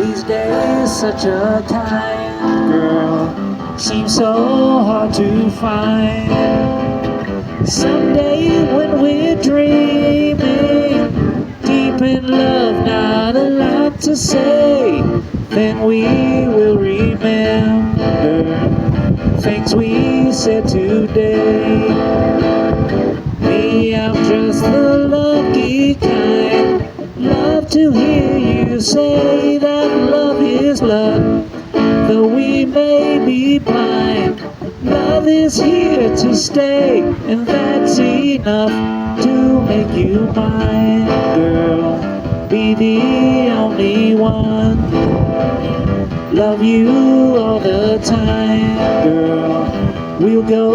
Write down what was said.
These days such a kind girl seems so hard to find. Someday when we're dreaming deep in love, not a lot to say, then we will remember things we said today. Me, I'm just the lucky kind. Love to hear you say that love is love. Though we may be blind, love is here to stay, and that's enough to make you mine, girl. Be the only one. Love you all the time, girl. We'll go